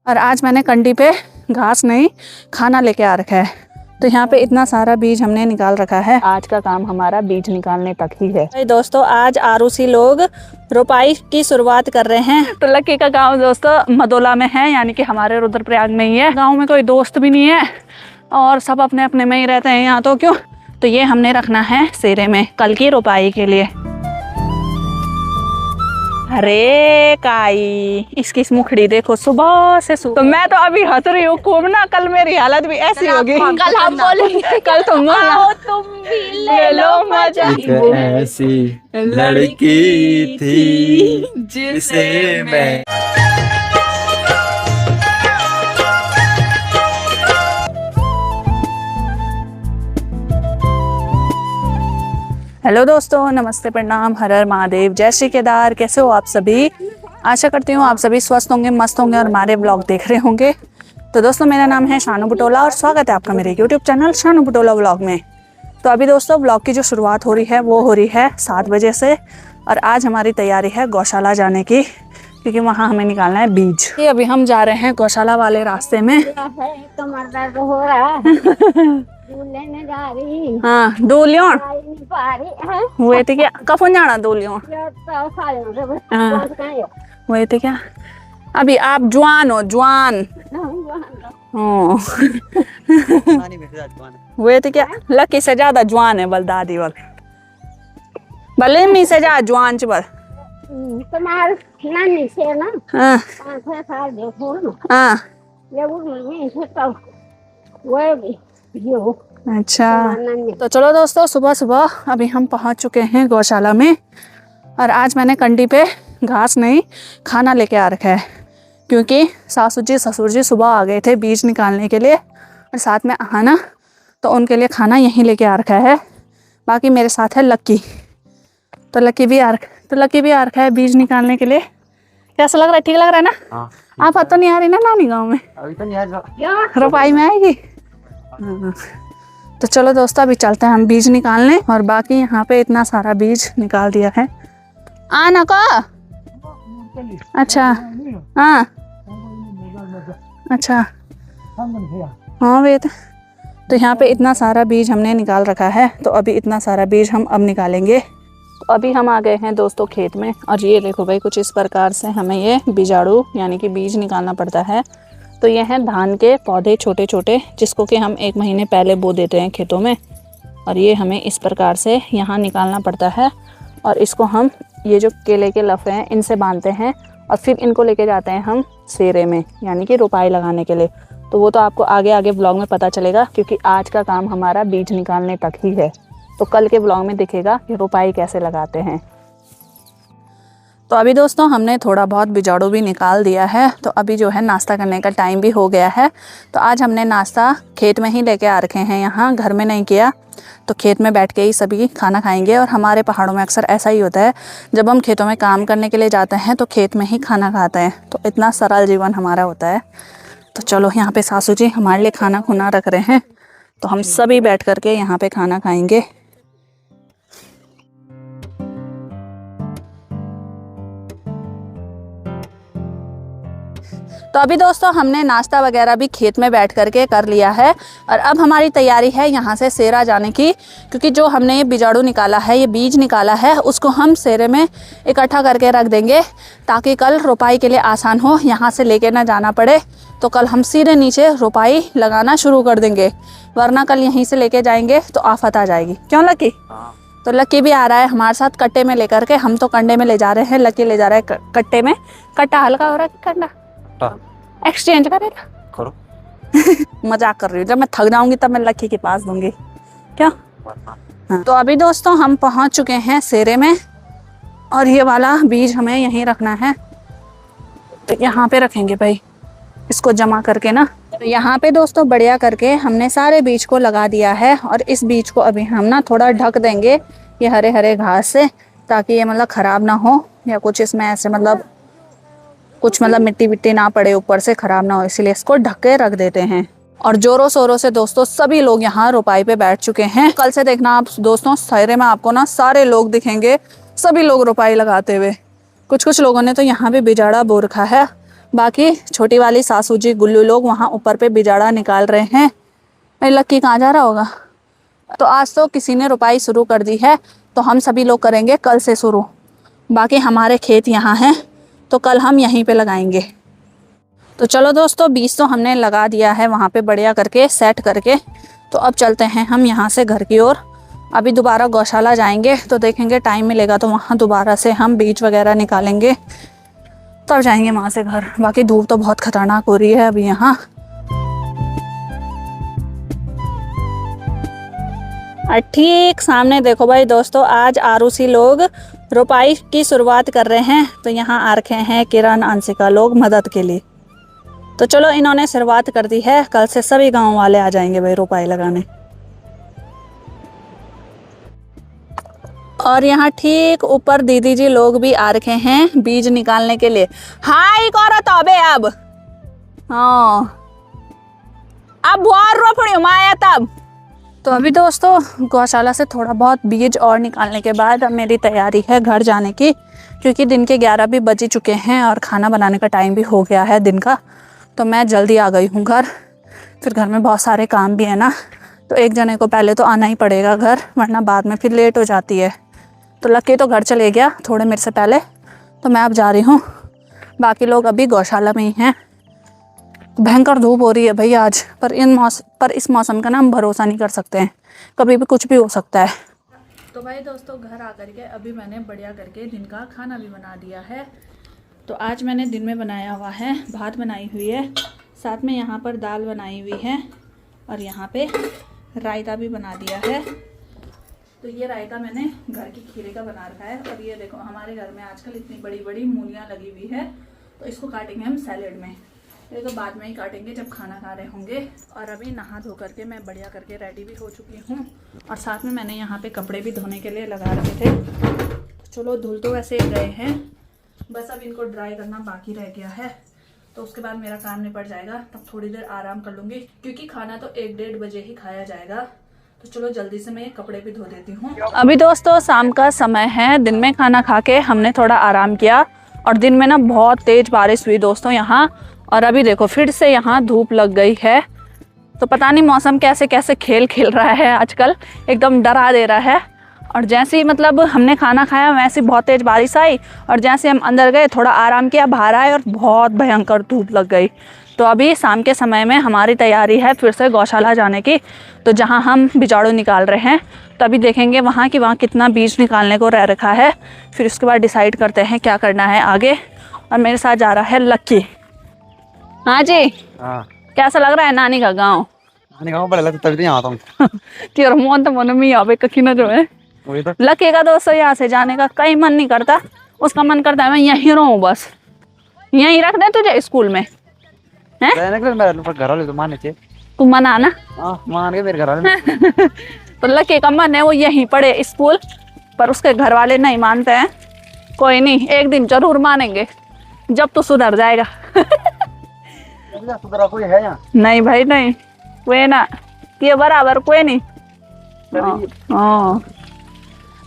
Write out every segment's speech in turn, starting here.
और आज मैंने कंडी पे घास नहीं खाना लेके आ रखा है। तो यहाँ पे इतना सारा बीज हमने निकाल रखा है। आज का काम हमारा बीज निकालने तक ही है। दोस्तों आज आरूसी लोग रोपाई की शुरुआत कर रहे हैं। तो लक्की का गांव दोस्तों मदोला में है, यानी कि हमारे रुद्रप्रयाग में ही है। गांव में कोई दोस्त भी नहीं है और सब अपने अपने में ही रहते हैं यहाँ। तो क्यों, तो ये हमने रखना है सेरे में कल की रोपाई के लिए। अरे काई, इसकी मुखड़ी देखो सुबह से सुबह। तो मैं तो अभी हंस रही हूँ खूब ना, कल मेरी हालत भी ऐसी होगी। कल हम बोलेंगे, कल तुम बोलना तुम भी ले लो मजा। ऐसी लड़की थी जिसे मैं हेलो दोस्तों, नमस्ते, प्रणाम, हर हर महादेव, जय श्री केदार। कैसे हो आप सभी? आशा करती हूँ आप सभी स्वस्थ होंगे, मस्त होंगे और हमारे ब्लॉग देख रहे होंगे। तो दोस्तों मेरा नाम है शानू बुटोला और स्वागत है आपका मेरे YouTube channel Shanu Butola blog में। तो अभी दोस्तों ब्लॉग की जो शुरुआत हो रही है वो हो रही है 7 बजे से। और आज हमारी तैयारी है गौशाला जाने की, क्योंकि वहाँ हमें निकालना है बीज। ये अभी हम जा रहे हैं गौशाला वाले रास्ते में। कमर दर्द हो रहा है, लेने जा रही। हाँ दो लियोन पा रही है। हुए थे क्या, कफन जाना दो लियोन हुए थे क्या? अभी आप जवान हो, जवान हो। हुए थे क्या? लकी से ज्यादा जवान है बल, दादी बल भले मी से ज्यादा जवान च बल। तुम्हारे नानी से ना हाँ 5-6 साल देखो ना, हाँ ये उसमें से तो वो भी जो अच्छा। तो चलो दोस्तों सुबह सुबह अभी हम पहुंच चुके हैं गौशाला में। और आज मैंने कंडी पे घास नहीं खाना लेके आ रखा है, क्योंकि सासू जी ससुर जी सुबह आ गए थे बीज निकालने के लिए और साथ में आना, तो उनके लिए खाना यहीं लेके आ रखा है। बाकी मेरे साथ है लक्की, तो लक्की भी आ रखा है बीज निकालने के लिए। कैसा लग रहा है? ठीक लग रहा है ना? हाँ, आप तो नहीं आ रही ना नानी गाँव में? अभी तो नहीं आ रोपाई में आएगी। हाँ। तो चलो दोस्तों अभी चलते हैं हम बीज निकालने। और बाकी यहाँ पे इतना सारा बीज निकाल दिया है। आना का अच्छा, हाँ अच्छा, हाँ वेद। तो यहाँ पे इतना सारा बीज हमने निकाल रखा है, तो अभी इतना सारा बीज हम अब निकालेंगे। तो अभी हम आ गए हैं दोस्तों खेत में। और ये देखो भाई, कुछ इस प्रकार से हमें ये बीजाड़ू यानी कि बीज निकालना पड़ता है। तो ये हैं धान के पौधे छोटे छोटे, जिसको कि हम 1 महीने पहले बो देते हैं खेतों में। और ये हमें इस प्रकार से यहाँ निकालना पड़ता है। और इसको हम ये जो केले के लफे हैं इनसे बांधते हैं और फिर इनको लेके जाते हैं हम सेरे में, यानी कि रोपाई लगाने के लिए। तो वो तो आपको आगे आगे ब्लॉग में पता चलेगा, क्योंकि आज का काम हमारा बीज निकालने तक ही है। तो कल के ब्लॉग में दिखेगा कि रोपाई कैसे लगाते हैं। तो अभी दोस्तों हमने थोड़ा बहुत बिजाड़ू भी निकाल दिया है। तो अभी जो है नाश्ता करने का टाइम भी हो गया है। तो आज हमने नाश्ता खेत में ही लेके आ रखे हैं, यहाँ घर में नहीं किया। तो खेत में बैठ के ही सभी खाना खाएंगे। और हमारे पहाड़ों में अक्सर ऐसा ही होता है, जब हम खेतों में काम करने के लिए जाते हैं तो खेत में ही खाना खाते हैं। तो इतना सरल जीवन हमारा होता है। तो चलो यहाँ पे सासू जी हमारे लिए खाना खुना रख रहे हैं, तो हम सभी बैठ करके यहाँ पे खाना खाएंगे। तो अभी दोस्तों हमने नाश्ता वगैरह भी खेत में बैठ करके कर लिया है। और अब हमारी तैयारी है यहाँ से सेरा जाने की, क्योंकि जो हमने ये बीजाड़ू निकाला है, ये बीज निकाला है, उसको हम सेरे में इकट्ठा करके रख देंगे, ताकि कल रोपाई के लिए आसान हो, यहाँ से लेके ना जाना पड़े। तो कल हम सीधे नीचे रोपाई लगाना शुरू कर देंगे, वरना कल यहीं से लेके जाएंगे तो आफत आ जाएगी। क्यों लकी? तो लकी भी आ रहा है हमारे साथ कट्टे में लेकर के। हम तो कंडे में ले जा रहे हैं, लकी ले जा रहा है कट्टे में। कट्टा हल्का हो रहा है, कंडा एक्सचेंज करेगा करो। मजाक कर रही हूँ, जब मैं थक जाऊंगी तब मैं लकी के पास दूंगी। क्या? हाँ। तो अभी दोस्तों हम पहुंच चुके हैं सेरे में। और ये वाला बीज हमें यहीं रखना है, तो यहाँ पे रखेंगे भाई इसको जमा करके ना। तो यहाँ पे दोस्तों बढ़िया करके हमने सारे बीज को लगा दिया है। और इस बीज को अभी हम ना थोड़ा ढक देंगे ये हरे हरे घास से, ताकि ये मतलब खराब ना हो, या कुछ इसमें ऐसे मतलब कुछ मतलब मिट्टी विट्टी ना पड़े ऊपर से, खराब ना हो, इसलिए इसको ढक के रख देते हैं। और जोरों शोरों से दोस्तों सभी लोग यहाँ रोपाई पे बैठ चुके हैं। कल से देखना आप दोस्तों सेरे में आपको ना सारे लोग दिखेंगे, सभी लोग रोपाई लगाते हुए। कुछ कुछ लोगों ने तो यहाँ पे बिजाड़ा बो रखा है, बाकी छोटी वाली सासू जी गुल्लू लोग वहाँ ऊपर पे बिजाड़ा निकाल रहे हैं। मेरी लक्की कहाँ जा रहा होगा। तो आज तो किसी ने रुपाई शुरू कर दी है, तो हम सभी लोग करेंगे कल से शुरू। बाकी हमारे खेत यहाँ हैं तो कल हम यहीं पे लगाएंगे। तो चलो दोस्तों, बीज तो हमने लगा दिया है वहाँ पे बढ़िया करके सेट करके। तो अब चलते हैं हम यहाँ से घर की ओर। अभी दोबारा गौशाला जाएंगे तो देखेंगे टाइम मिलेगा तो वहाँ दोबारा से हम बीज वगैरह निकालेंगे, तब जाएंगे वहाँ से घर। बाकी धूप तो बहुत खतरनाक हो रही है अभी यहाँ। और ठीक सामने देखो भाई दोस्तों, आज आरूसी लोग रोपाई की शुरुआत कर रहे हैं। तो यहाँ आ रखे हैं किरण अंशिका लोग मदद के लिए। तो चलो, इन्होंने शुरुआत कर दी है, कल से सभी गांव वाले आ जाएंगे भाई रोपाई लगाने। और यहाँ ठीक ऊपर दीदी जी लोग भी आ रखे हैं बीज निकालने के लिए। हाय करो तो अब हाँ, अब बहुत रोपड़ी माया तब। तो अभी दोस्तों गौशाला से थोड़ा बहुत बीज और निकालने के बाद अब मेरी तैयारी है घर जाने की, क्योंकि दिन के 11 भी बज चुके हैं और खाना बनाने का टाइम भी हो गया है दिन का। तो मैं जल्दी आ गई हूँ घर। फिर घर में बहुत सारे काम भी है ना, तो एक जने को पहले तो आना ही पड़ेगा घर, वरना बाद में फिर लेट हो जाती है। तो लक्की तो घर चले गया थोड़े मेरे से पहले, तो मैं अब जा रही हूँ। बाकी लोग अभी गौशाला में ही हैं। भयंकर धूप हो रही है भाई आज, पर इस मौसम का ना हम भरोसा नहीं कर सकते हैं, कभी भी कुछ भी हो सकता है। तो भाई दोस्तों घर आकर के अभी मैंने बढ़िया करके दिन का खाना भी बना दिया है। तो आज मैंने दिन में बनाया हुआ है, भात बनाई हुई है, साथ में यहाँ पर दाल बनाई हुई है और यहाँ पे रायता भी बना दिया है। तो ये रायता मैंने घर की खीरे का बना रखा है। और ये देखो हमारे घर में आजकल इतनी बड़ी बड़ी मूलियाँ लगी हुई है, तो इसको काटेंगे हम सैलेड में। ये तो बाद में ही काटेंगे जब खाना खा रहे होंगे। और अभी नहा धो करके मैं बढ़िया करके रेडी भी हो चुकी हूँ, और साथ में मैंने यहाँ पे कपड़े भी धोने के लिए लगा रखे थे। तो चलो धुल तो वैसे ही गए हैं, बस अब इनको ड्राई करना बाकी रह गया है। तो उसके बाद मेरा काम निपट जाएगा, तब थोड़ी देर आराम कर लूँगी, क्योंकि खाना तो 1-1:30 बजे ही खाया जाएगा। तो चलो जल्दी से मैं ये कपड़े भी धो देती हूँ। अभी दोस्तों शाम का समय है, दिन में खाना खा के हमने थोड़ा आराम किया, और दिन में ना बहुत तेज बारिश हुई दोस्तों यहाँ। और अभी देखो फिर से यहाँ धूप लग गई है। तो पता नहीं मौसम कैसे कैसे खेल खेल रहा है आजकल, एकदम डरा दे रहा है। और जैसे ही मतलब हमने खाना खाया वैसे बहुत तेज बारिश आई, और जैसे हम अंदर गए थोड़ा आराम किया, बाहर आए और बहुत भयंकर धूप लग गई। तो अभी शाम के समय में हमारी तैयारी है फिर से गौशाला जाने की। तो जहाँ हम बिजाड़ू निकाल रहे हैं, तो अभी देखेंगे वहाँ कितना बीज निकालने को रह रखा है। फिर उसके बाद डिसाइड करते हैं क्या करना है आगे। और मेरे साथ जा रहा है लक्की। हाँ जी, कैसा लग रहा है नानी का गाँव? नानी गाँव बड़ा लगता है, यहाँ आता हूँ तेरा मन तो मन में यहाँ पे कहीं ना जो है। लक्की का दोस्तों यहाँ से जाने का कहीं मन नहीं करता, उसका मन करता है मैं यहीं रहूँ, बस यहीं रख दे तुझे स्कूल में। घर वाले तो माने थे, तू मना ना। मान के मेरे घर वाले तो लक्की का मन है वो यहीं पढ़े स्कूल, पर उसके घर वाले नहीं मानते हैं। कोई नहीं, एक दिन जरूर मानेंगे जब तू सुधर जाएगा। सुधरा कोई है यहाँ? नहीं भाई नहीं, कोई ना, ये बराबर कोई नहीं।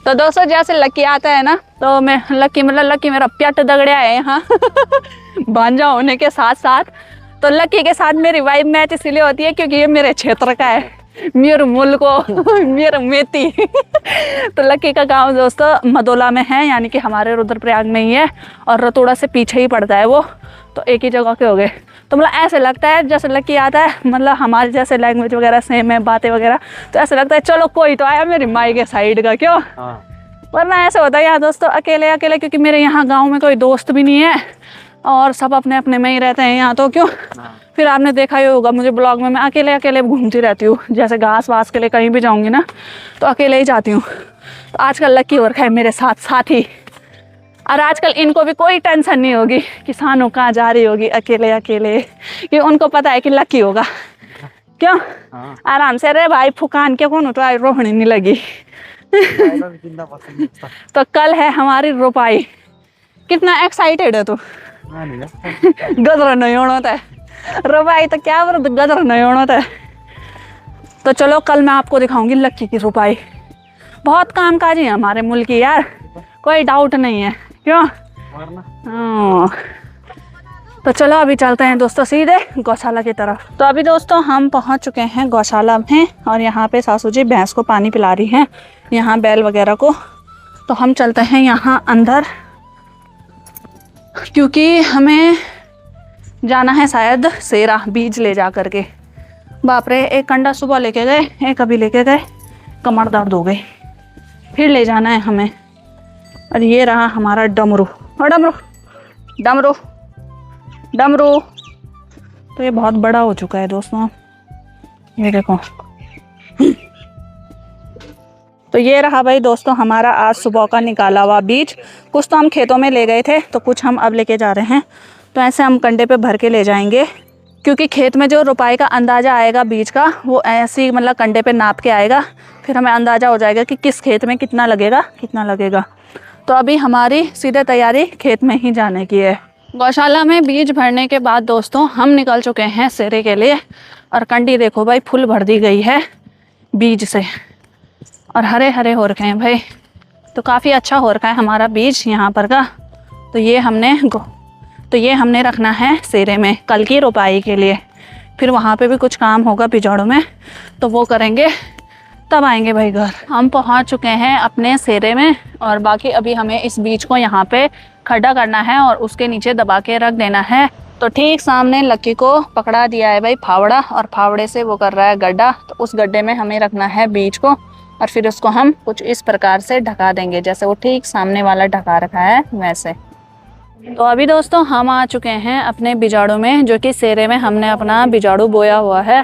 तो दोस्तों जैसे लक्की आता है ना, तो मैं लक्की मेरा प्याट दगड़िया है यहाँ भांजा होने के साथ साथ। तो लक्की के साथ मेरी वाइब मैच इसलिए होती है क्योंकि ये मेरे क्षेत्र का है, मेरे मुल्क को मेरा मेती। तो लक्की का गांव दोस्तों मदोला में है, यानी कि हमारे रुद्रप्रयाग में ही है, और रतोड़ा से पीछे ही पड़ता है वो। तो एक ही जगह के हो गए। तो मतलब ऐसे लगता है जैसे लक्की आता है, मतलब हमारे जैसे लैंग्वेज वगैरह सेम है, बातें वगैरह, तो ऐसे लगता है चलो कोई तो आया मेरी माई के साइड का, क्यों? वरना ऐसे होता है यहाँ दोस्तों अकेले अकेले, क्योंकि मेरे यहाँ गाँव में कोई दोस्त भी नहीं है और सब अपने अपने में ही रहते हैं यहाँ। तो क्यों फिर आपने देखा ही होगा मुझे ब्लॉग में, मैं अकेले अकेले घूमती रहती हूँ। जैसे घास वास के लिए कहीं भी जाऊँगी ना तो अकेले ही जाती हूँ। तो आजकल लक्की हो रखा है मेरे साथ साथी, और आजकल इनको भी कोई टेंशन नहीं होगी कि सानू कहाँ जा रही होगी अकेले अकेले, कि उनको पता है कि लक्की होगा। क्यों? आराम से रे भाई, फुकान के कौन तो रोहनी नहीं लगी। तो कल है हमारी रोपाई। कितना एक्साइटेड है तू? गदर नहीं होना होता है रोपाई, तो क्या गदर नहीं होना होता है। तो चलो कल मैं आपको दिखाऊंगी लक्की की रोपाई। बहुत कामकाजी है हमारे मुल्क की यार, कोई डाउट नहीं है। क्यों? तो चलो अभी चलते हैं दोस्तों सीधे गौशाला की तरफ। तो अभी दोस्तों हम पहुंच चुके हैं गौशाला में और यहाँ पे सासू जी भैंस को पानी पिला रही हैं, यहाँ बैल वगैरह को। तो हम चलते हैं यहाँ अंदर क्योंकि हमें जाना है शायद सेरा बीज ले जा करके। बाप रे, एक कंडा सुबह लेके गए, एक अभी लेके गए, कमर दर्द हो गई, फिर ले जाना है हमें। और ये रहा हमारा डमरू, और डमरू डमरू डमरू तो ये बहुत बड़ा हो चुका है दोस्तों, ये देखो। तो ये रहा भाई दोस्तों हमारा आज सुबह का निकाला हुआ बीज। कुछ तो हम खेतों में ले गए थे, तो कुछ हम अब लेके जा रहे हैं। तो ऐसे हम कंडे पे भर के ले जाएंगे, क्योंकि खेत में जो रुपाई का अंदाज़ा आएगा बीज का, वो ऐसे मतलब कंडे पे नाप के आएगा, फिर हमें अंदाज़ा हो जाएगा कि किस खेत में कितना लगेगा। तो अभी हमारी सीधे तैयारी खेत में ही जाने की है। गौशाला में बीज भरने के बाद दोस्तों हम निकल चुके हैं सेरे के लिए। और कंडी देखो भाई फुल भर दी गई है बीज से, और हरे हरे हो रखे हैं भाई। तो काफ़ी अच्छा हो रखा है हमारा बीज यहाँ पर का। तो ये हमने रखना है सेरे में कल की रोपाई के लिए। फिर वहाँ पे भी कुछ काम होगा बिजौड़ों में, तो वो करेंगे, तब आएंगे भाई घर। हम पहुँच चुके हैं अपने सेरे में, और बाकी अभी हमें इस बीज को यहाँ पे खड्डा करना है और उसके नीचे दबा के रख देना है। तो ठीक सामने लक्की को पकड़ा दिया है भाई फावड़ा, और फावड़े से वो कर रहा है गड्ढा। तो उस गड्ढे में हमें रखना है बीज को, और फिर उसको हम कुछ इस प्रकार से ढका देंगे, जैसे वो ठीक सामने वाला ढका रखा है वैसे। तो अभी दोस्तों हम आ चुके हैं अपने बिजाड़ू में, जो कि सेरे में हमने अपना बिजाड़ू बोया हुआ है।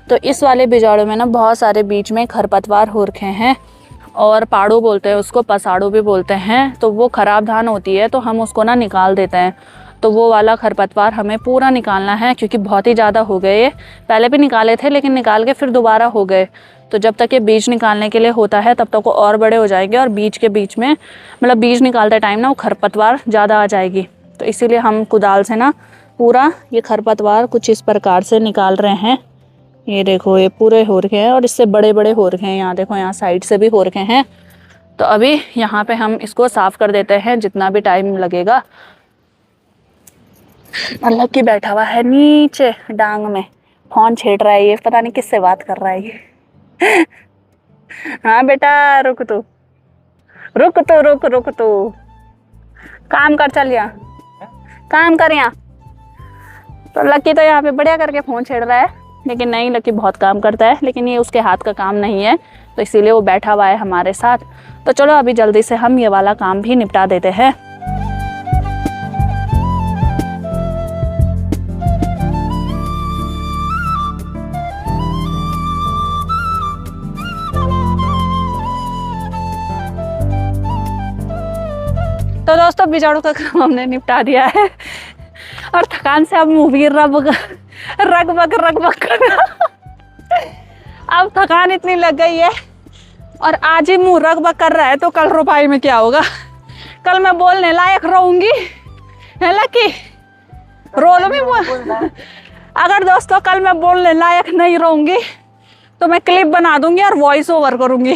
तो इस वाले बिजाड़ू में ना बहुत सारे बीच में खरपतवार हो रखे हैं, और पाड़ू बोलते हैं उसको, पसाड़ू भी बोलते हैं। तो वो ख़राब धान होती है, तो हम उसको ना निकाल देते हैं। तो वो वाला खरपतवार हमें पूरा निकालना है, क्योंकि बहुत ही ज़्यादा हो गए। पहले भी निकाले थे, लेकिन निकाल के फिर दोबारा हो गए। तो जब तक ये बीज निकालने के लिए होता है तब तक वो और बड़े हो जाएंगे, और बीज के बीच में मतलब बीज निकालते टाइम ना वो खरपतवार ज़्यादा आ जाएगी। तो इसीलिए हम कुदाल से ना पूरा ये खरपतवार कुछ इस प्रकार से निकाल रहे हैं। ये देखो ये पूरे हो रखे हैं, और इससे बड़े बड़े हो रखे हैं। यहाँ देखो, यहाँ साइड से भी हो रखे हैं। तो अभी यहाँ पे हम इसको साफ़ कर देते हैं जितना भी टाइम लगेगा। मतलब कि बैठा हुआ है नीचे डांग में, फोन छेड़ रहा है ये, पता नहीं किससे बात कर रहा है ये। हाँ बेटा रुक तू, रुक तू, काम कर, चल यहाँ काम कर यहाँ। तो लक्की तो यहाँ पे बढ़िया करके फ़ोन छेड़ रहा है, लेकिन नहीं, लक्की बहुत काम करता है, लेकिन ये उसके हाथ का काम नहीं है, तो इसीलिए वो बैठा हुआ है हमारे साथ। तो चलो अभी जल्दी से हम ये वाला काम भी निपटा देते हैं। तो दोस्तों बिजाड़ू का काम हमने निपटा दिया है, और थकान से अब मुँह भी रग-बग अब थकान इतनी लग गई है, और आज ही मुँह रग-बग कर रहा है, तो कल रोपाई में क्या होगा? कल मैं बोलने लायक रहूँगी, है लकी? रोल में अगर दोस्तों कल मैं बोलने लायक नहीं रहूँगी तो मैं क्लिप बना दूँगी और वॉइस ओवर करूँगी।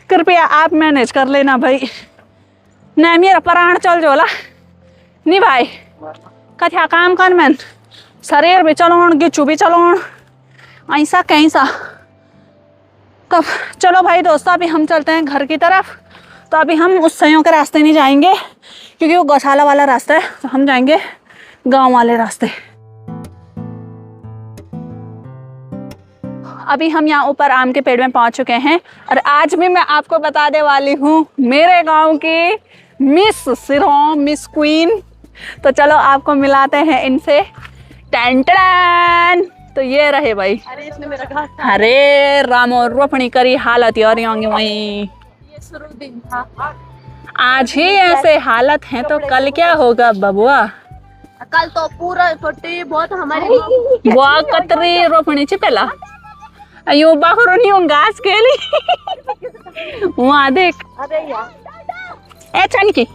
कृपया आप मैनेज कर लेना भाई। नहीं मेरा प्राण चल जोला नहीं भाई, कथ्या काम कर मैं शरीर भी चलोण, गिचू भी चलोण, ऐसा कैसा कब। चलो भाई दोस्तों अभी हम चलते हैं घर की तरफ। तो अभी हम उस सयों के रास्ते नहीं जाएंगे, क्योंकि वो गौशाला वाला रास्ता है, तो हम जाएंगे गांव वाले रास्ते। अभी हम यहाँ ऊपर आम के पेड़ में पहुँच चुके हैं, और आज भी मैं आपको बताने वाली हूँ मेरे गांव की मिस सिरों, मिस क्वीन। तो चलो आपको मिलाते हैं इनसे। टैन तो ये रहे भाई। अरे इसने मेरा घास, अरे रामो रोपनी करी हालत यार होंगे वहीं। ये शुरू दिन था, आज ही ऐसे हालत है तो कल क्या होगा बबुआ? कल तो पूरा पट्टी बहुत हमारी बुआ कतरी रोपनी ची पहला अयो बाहरों नहीं हूँ घास के लिए वहाँ देख। अरे यार ए चनकी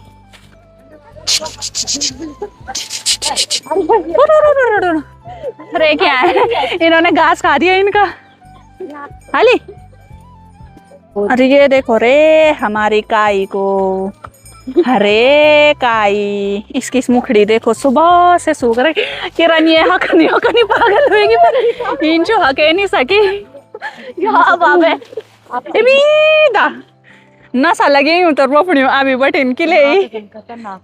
अरे क्या है, इन्होंने घास खा दिया इनका हाली। अरे ये देखो रे हमारी काई को, अरे काई इसकी इस मुखड़ी देखो सुबह से सूख रही। किरण ये हकनी हकनी पागल होगी पर इंचो हके नहीं सकी। या बाबे इमीदा नशा लगी हूँ तो रोपनी अभी बट इनके लिए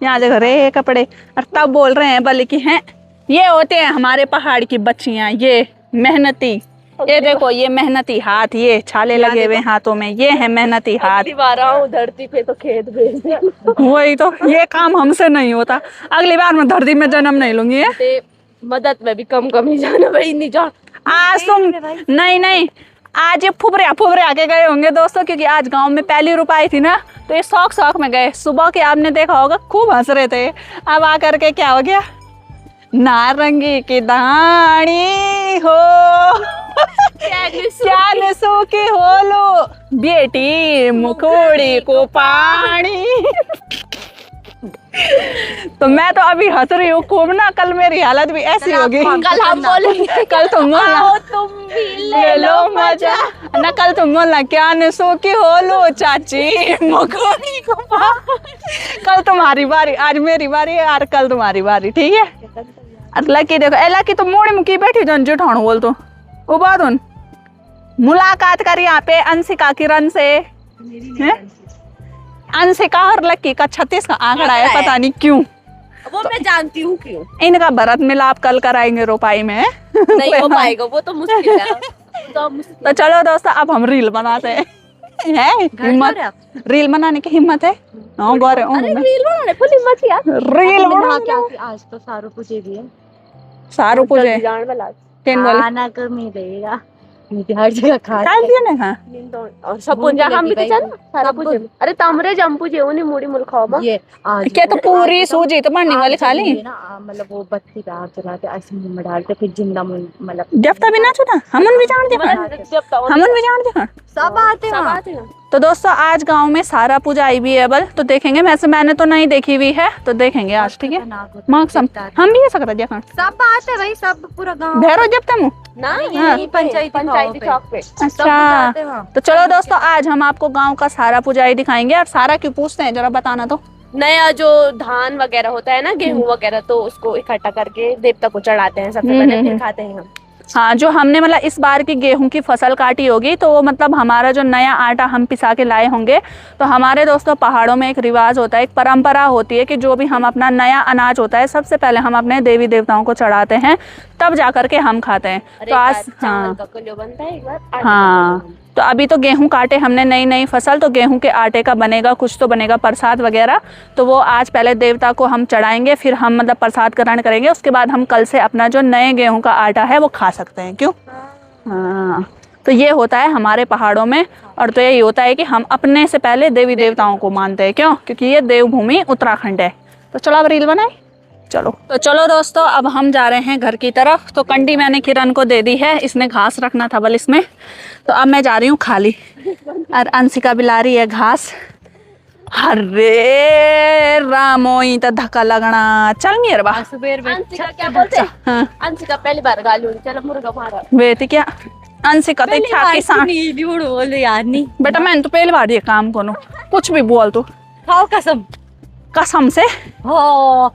यहाँ देखो रे कपड़े। और तब बोल रहे हैं बल्कि हैं ये होते हैं हमारे पहाड़ की बच्चियां, ये मेहनती। ये देखो ये मेहनती हाथ, ये छाले लगे हुए हाथों में, ये है मेहनती हाथ। धरती पे तो खेत भेज दे। वही तो, ये काम हमसे नहीं होता। अगली बार मैं धरती में जन्म नहीं लूंगी है? मदद में भी कम कम ही जाना भाई, नहीं जा। आज तुम नहीं आज ये फुबरे आके गए होंगे दोस्तों, क्योंकि आज गांव में पहली रुपए थी ना, तो ये शौक में गए। सुबह के आपने देखा होगा खूब हंस रहे थे। अब आकर के क्या हो गया, नारंगी की दानी हो क्या नसो के होलो बेटी मुकोड़ी को पानी। तो मैं तो अभी हंस रही हूँ खूब ना, कल मेरी हालत भी ऐसी होगी। कल हम बोलेंगे, कल तुम बोलना तुम भी ले लो मजा। ना, कल तुम बोलना क्या नसो की होलो चाची मुकोड़ी को पानी। कल तुम्हारी बारी, आज मेरी बारी है और कल तुम्हारी बारी, ठीक है? लकी देखो ए लकी तो मोड़ी मुकी बैठी जन जुठान बोल तो वो बात उन मुलाकात कर यहाँ पे अंशिका किरण से। अंशिका और लकी का 36 का आंकड़ा है, पता नहीं क्यों। वो मैं जानती हूँ क्यों। इनका भरत मिलाप कल कराएंगे रोपाई में। नहीं हो पाएगा, वो तो मुश्किल है। तो चलो दोस्तों अब हम रील बनाते हैं। है हिम्मत, रील बनाने की हिम्मत है? गौरे रील बनाने फुल हिम्मत यार। रील बना आज तो सारू पूछे भी है। सारू पूजे जान वाला खाना कमी देगा, हर जगह खा काल दिया ना और सब पूजा हम भी तो चल सारा पूजे। अरे तामरे जम पूजे उन्हीं मुड़ी मुल खाओ बा। ये आज क्या तो पूरी सूजी तो बनने वाली खा ली ना, मतलब वो बत्ती पे आग जलाते ऐसे मुंह में डालते फिर जिंदा मतलब जब तभी ना छूटा हमन भी जान दे, हमन भी जान दे। सब आते हैं। तो दोस्तों आज गांव में सारा पूजा आई भी है बल, तो देखेंगे। वैसे मैंने तो नहीं देखी हुई है, तो देखेंगे आज, ठीक है? मौसम हम भी है सकता जखन सब आते भाई, सब पूरा गांव भैरो जब तम ना यही पंचायती चौक पे। अच्छा। तो चलो दोस्तों आज हम आपको गांव का सारा पूजाई दिखाएंगे। और सारा क्यों पूछते हैं जरा बताना तो। नया जो धान वगैरह होता है ना, गेहूं वगैरह, तो उसको इकट्ठा करके देवता को चढ़ाते हैं सबसे पहले, फिर खाते हैं हम। हाँ, जो हमने मतलब इस बार की गेहूं की फसल काटी होगी, तो वो मतलब हमारा जो नया आटा हम पिसा के लाए होंगे, तो हमारे दोस्तों पहाड़ों में एक रिवाज होता है, एक परंपरा होती है कि जो भी हम अपना नया अनाज होता है सबसे पहले हम अपने देवी देवताओं को चढ़ाते हैं, तब जाकर के हम खाते हैं। तो आज हाँ, तो अभी तो गेहूं काटे हमने नई नई फसल, तो गेहूं के आटे का बनेगा कुछ, तो बनेगा प्रसाद वगैरह। तो वो आज पहले देवता को हम चढ़ाएंगे, फिर हम मतलब प्रसाद ग्रहण करेंगे। उसके बाद हम कल से अपना जो नए गेहूं का आटा है वो खा सकते हैं। क्यों? हाँ, तो ये होता है हमारे पहाड़ों में। और तो यही होता है कि हम अपने से पहले देवी देवताओं को मानते हैं। क्यों? क्योंकि ये देवभूमि उत्तराखंड है। तो चलो अब रील बनाए। तो चलो दोस्तों अब हम जा रहे हैं घर की तरफ। तो कंडी मैंने किरण को दे दी है, इसने घास रखना था बल इसमें, तो अब मैं जा रही हूँ खाली। और अंशिका बिला रही है घास। अरे रामोई तो धक्का लगना। चल मेरे बा अंशिका क्या बोलते हैं? अंशिका पहली बार गाली चलो मुर्गा मारा बेटी क्या अंशिका तो इच्छा किसान बोल यार नहीं बेटा, मैंने तो पहली बार ये काम करूँ। कुछ भी बोल तू, खाओ कसम कसम से हो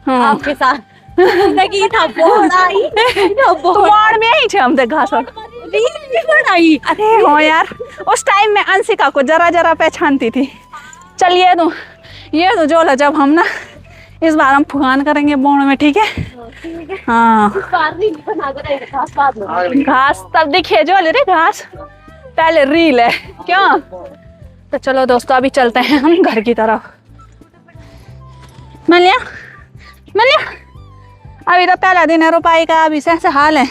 आपके साथ जिंदगी था तुम्हार में ही छे हम देख घास बनाई। अरे हो यार, उस टाइम में अंशिका को जरा जरा पहचानती थी। चलिए तो ये तो जो जब हम ना इस बार हम फुगान करेंगे बोण में, ठीक है? हाँ, घास तब दिखे जो ले रे घास, पहले रील है क्यों? तो चलो दोस्तों अभी चलते हैं हम घर की तरफ। मिल लिया अभी तो पहला दिन है रोपाई का, अभी से ऐसे हाल है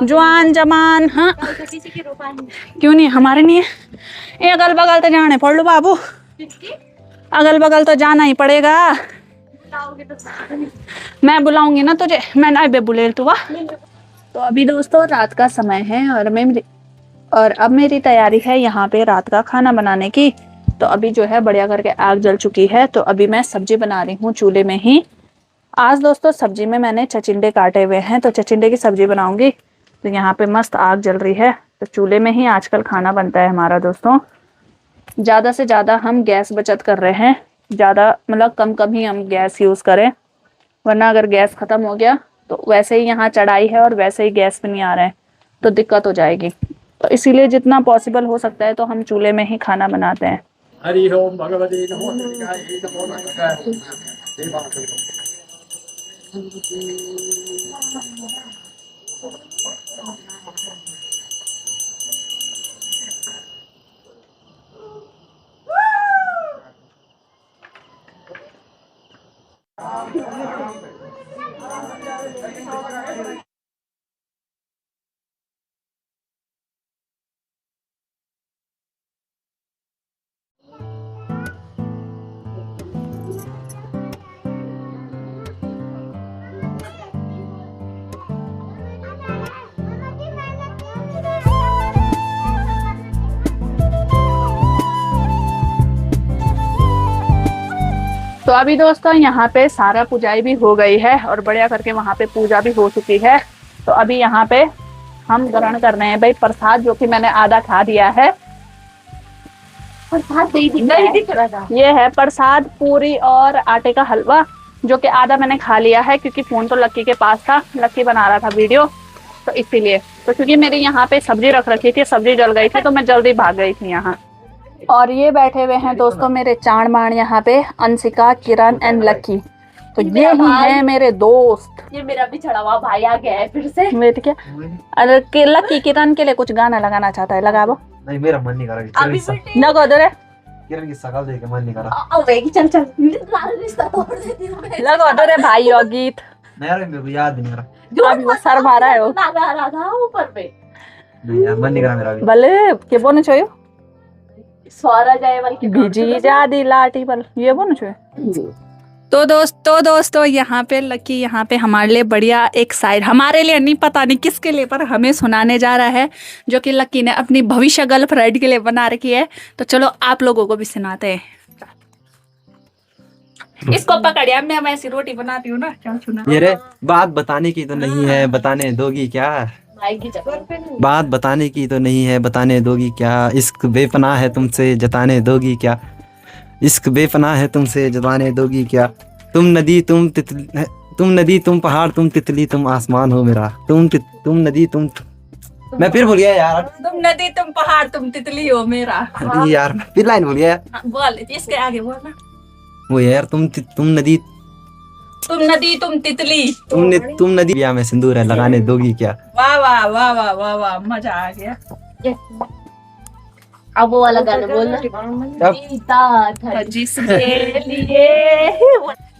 जवान जमान। हाँ क्यों नहीं, हमारे नहीं है। ये अगल बगल तो जाने पड़ लो बाबू, अगल बगल तो जाना ही पड़ेगा। मैं बुलाऊंगी ना तुझे, मैं ना बे बुले तू। तो अभी दोस्तों रात का समय है और अब मेरी तैयारी है यहाँ पे रात का खाना बनाने की। तो अभी जो है बढ़िया करके आग जल चुकी है, तो अभी मैं सब्जी बना रही हूँ चूल्हे में ही। आज दोस्तों सब्जी में मैंने चचिंडे काटे हुए हैं, तो चचिंडे की सब्जी बनाऊंगी। तो यहाँ पे मस्त आग जल रही है, तो चूल्हे में ही आजकल खाना बनता है हमारा दोस्तों। ज़्यादा से ज़्यादा हम गैस बचत कर रहे हैं, ज़्यादा मतलब कम कम ही हम गैस यूज़ करें, वरना अगर गैस ख़त्म हो गया तो वैसे ही यहाँ चढ़ाई है और वैसे ही गैस भी नहीं आ रहा है तो दिक्कत हो जाएगी। तो इसीलिए जितना पॉसिबल हो सकता है तो हम चूल्हे में ही खाना बनाते हैं। हरि ओम भगवती नमो दुर्गायै नमो नमः। जय माता दी। तो अभी दोस्तों यहाँ पे सारा पूजाई भी हो गई है और बढ़िया करके वहाँ पे पूजा भी हो चुकी है। तो अभी यहाँ पे हम ग्रहण कर रहे हैं भाई प्रसाद, जो कि मैंने आधा खा दिया है। प्रसाद नहीं दिख रहा था। ये है प्रसाद, पूरी और आटे का हलवा, जो कि आधा मैंने खा लिया है क्योंकि फोन तो लक्की के पास था, लक्की बना रहा था वीडियो, तो इसीलिए। तो क्योंकि मेरी यहाँ पे सब्जी रख रखी थी, सब्जी जल गई थी तो मैं जल्दी भाग गई थी यहाँ। और ये बैठे हुए हैं दोस्तों मेरे चाण माण यहाँ पे, अंशिका, किरण एंड लक्की। तो ये ही है मेरे दोस्त। ये मेरा भी चढ़ा हुआ भाई आ गया है फिर से। वेट क्या, अरे लक्की किरण के लिए कुछ गाना लगाना चाहता है, लगा वो। नहीं मेरा मन नहीं कर रहा। अभी लगो दे रे, किरण की शकल देख के मन नहीं कर रहा। अबे चल चल रिश्ता तोड़ देती हूँ मैं। लगो दे रे भाई और गीत। नहीं यार मेरे को याद नहीं आ रहा। अभी वो सर मारा है वो। लगा रहा था ऊपर पे। नहीं यार मन नहीं कर रहा मेरा अभी। भले के बोने चाहिए स्वरा जायवल की बीजी जादी लाठी बल, ये बोने चाहिए। तो दोस्तों यहाँ पे लकी यहाँ पे हमारे लिए बढ़िया एक साइड, हमारे लिए नहीं पता नहीं किसके लिए, पर हमें सुनाने जा रहा है, जो कि लकी ने अपनी भविष्य गर्लफ्रेंड के लिए बना रखी है। तो चलो आप लोगों को भी सुनाते हैं। इसको पकड़िया, मैं वैसी रोटी बनाती हूँ ना, क्या सुना। ये रे बात बताने की तो नहीं है, बताने दोगी क्या? बात बताने की तो नहीं है, बताने दोगी क्या? इश्क बेपनाह है तुमसे जताने दोगी क्या? इश्क बेपनाह है तुमसे जताने दोगी क्या? तुम नदी तुम तितली, तुम नदी तुम पहाड़ तुम तितली तुम आसमान हो मेरा। तुम नदी तुम, मैं फिर भूल गया यार। तुम नदी तुम पहाड़ तुम तितली हो मेरा। अरे यार फिर लाइन भूल गया। बोल इसके आगे बोलना। वो यार तुम नदी तुम तितली, तुम नदी में सिंदूर है लगाने दोगी क्या? वाह वाह वाह वाह वाह वाह, मजा आ गया। अब वो वाला गाना बोलना। जीता था जिसके लिए,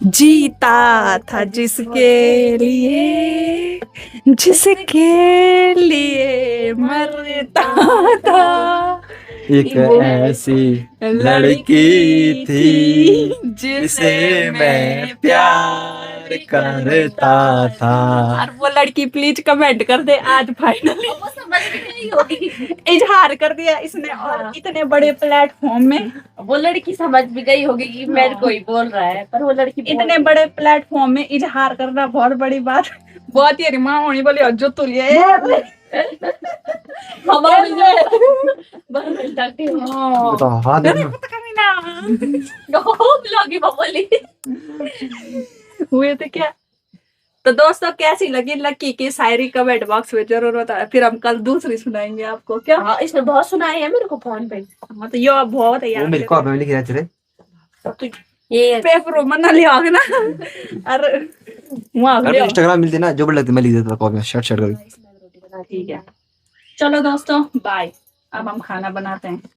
जीता था जिसके लिए, जिसके लिए मरता था। एक ऐसी लड़की थी जिसे मैं प्यार करता था। और वो लड़की प्लीज कमेंट कर दे आज फाइनली। वो समझ में नहीं होगी। इजहार कर दिया इसने, और इतने बड़े प्लेटफॉर्म में वो लड़की समझ भी गई होगी कि मेरे को ही बोल रहा है, पर वो लड़की इतने बड़े प्लेटफॉर्म में इजहार करना बहुत बड़ी बात। बहुत ही माँ होनी बोली जो तुलिए हुए थे क्या। तो दोस्तों कैसी लगी लकी की शायरी कमेंट बॉक्स में जरूर बताएं, फिर हम कल दूसरी सुनाएंगे आपको। क्या हाँ, इसने बहुत सुनाई है मेरे को फोन पे। हाँ तो यो बहुत है यार, मेरे को अब लिख रहा चले तो ये पेपर मना लिया ना। अरे वहाँ इंस्टाग्राम मिलते ना जो लगते मैं लिख देता कॉपी शर्ट करके। ठीक है, चलो दोस्तों बाय। अब हम खाना बनाते हैं।